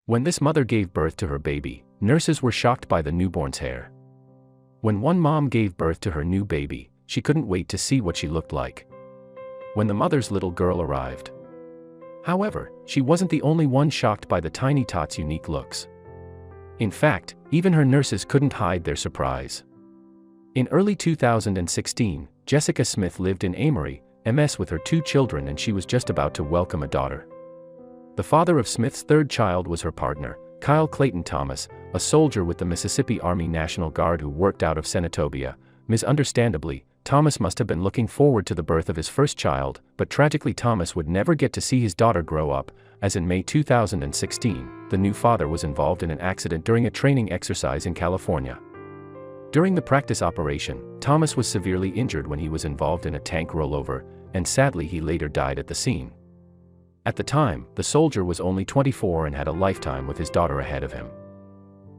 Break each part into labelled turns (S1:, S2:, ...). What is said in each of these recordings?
S1: When this mother gave birth to her baby, nurses were shocked by the newborn's hair. When one mom gave birth to her new baby, she couldn't wait to see what she looked like when the mother's little girl arrived. However, she wasn't the only one shocked by the tiny tot's unique looks. In fact, even her nurses couldn't hide their surprise. In early 2016, Jessica Smith lived in Amory, MS with her 2 children, and she was just about to welcome a daughter. The father of Smith's 3rd child was her partner, Kyle Clayton Thomas, a soldier with the Mississippi Army National Guard who worked out of Senatobia. Misunderstandably, Thomas must have been looking forward to the birth of his first child, but tragically Thomas would never get to see his daughter grow up, as in May 2016, the new father was involved in an accident during a training exercise in California. During the practice operation, Thomas was severely injured when he was involved in a tank rollover, and sadly he later died at the scene. At the time, the soldier was only 24 and had a lifetime with his daughter ahead of him.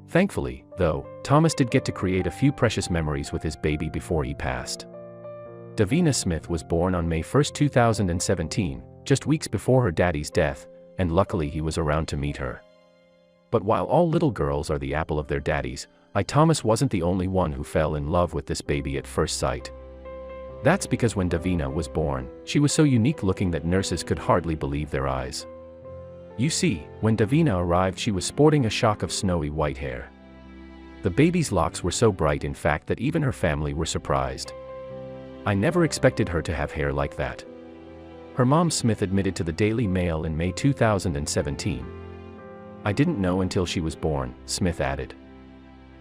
S1: Thankfully, though, Thomas did get to create a few precious memories with his baby before he passed. Davina Smith was born on May 1, 2017, just weeks before her daddy's death, and luckily he was around to meet her. But while all little girls are the apple of their daddies, Thomas wasn't the only one who fell in love with this baby at first sight. That's because when Davina was born, she was so unique looking that nurses could hardly believe their eyes. You see, when Davina arrived she was sporting a shock of snowy white hair. The baby's locks were so bright in fact that even her family were surprised. I never expected her to have hair like that. Her mom Smith admitted to the Daily Mail in May 2017. I didn't know until she was born, Smith added.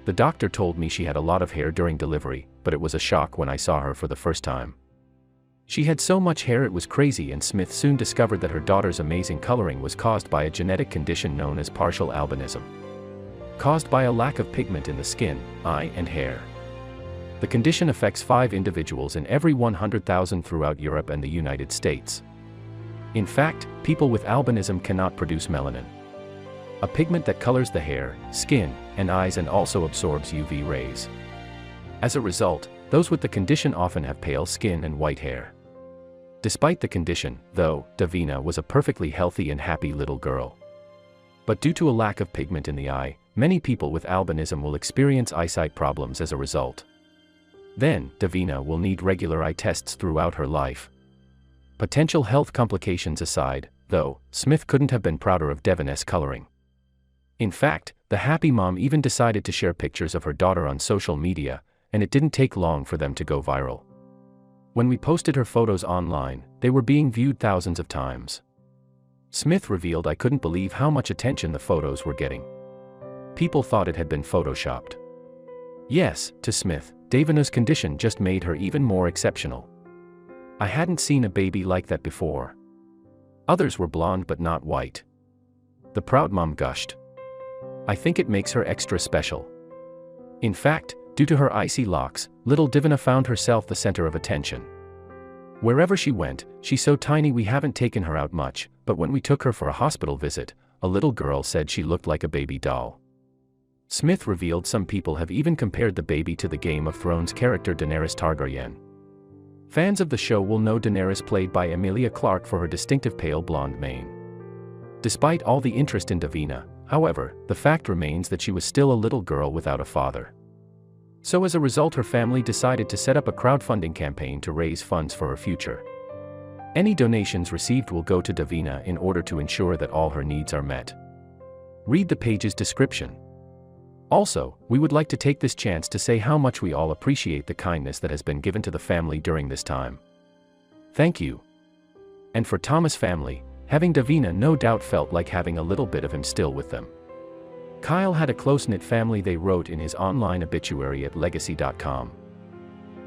S1: The doctor told me she had a lot of hair during delivery, but it was a shock when I saw her for the first time. She had so much hair it was crazy, and Smith soon discovered that her daughter's amazing coloring was caused by a genetic condition known as partial albinism, caused by a lack of pigment in the skin, eye, and hair. The condition affects 5 individuals in every 100,000 throughout Europe and the United States. In fact, people with albinism cannot produce melanin, a pigment that colors the hair, skin, and eyes and also absorbs UV rays. As a result, those with the condition often have pale skin and white hair. Despite the condition, though, Davina was a perfectly healthy and happy little girl. But due to a lack of pigment in the eye, many people with albinism will experience eyesight problems as a result. Then, Davina will need regular eye tests throughout her life. Potential health complications aside, though, Smith couldn't have been prouder of Davina's coloring. In fact, the happy mom even decided to share pictures of her daughter on social media, and it didn't take long for them to go viral. When we posted her photos online, they were being viewed thousands of times. Smith revealed, "I couldn't believe how much attention the photos were getting. People thought it had been photoshopped." Yes, to Smith, Davina's condition just made her even more exceptional. "I hadn't seen a baby like that before. Others were blonde but not white." The proud mom gushed. "I think it makes her extra special." In fact, due to her icy locks, little Davina found herself the center of attention. Wherever she went, she's so tiny we haven't taken her out much, but when we took her for a hospital visit, a little girl said she looked like a baby doll. Smith revealed some people have even compared the baby to the Game of Thrones character Daenerys Targaryen. Fans of the show will know Daenerys played by Emilia Clarke for her distinctive pale blonde mane. Despite all the interest in Davina, however, the fact remains that she was still a little girl without a father. So as a result, her family decided to set up a crowdfunding campaign to raise funds for her future. Any donations received will go to Davina in order to ensure that all her needs are met. Read the page's description. Also, we would like to take this chance to say how much we all appreciate the kindness that has been given to the family during this time. Thank you. And for Thomas' family, having Davina no doubt felt like having a little bit of him still with them. Kyle had a close-knit family, they wrote in his online obituary at legacy.com.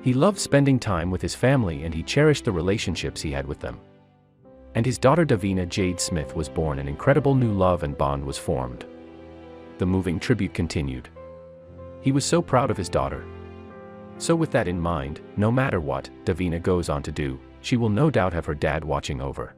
S1: He loved spending time with his family and he cherished the relationships he had with them. And his daughter Davina Jade Smith was born, an incredible new love and bond was formed. The moving tribute continued. He was so proud of his daughter. So with that in mind, no matter what Davina goes on to do, she will no doubt have her dad watching over.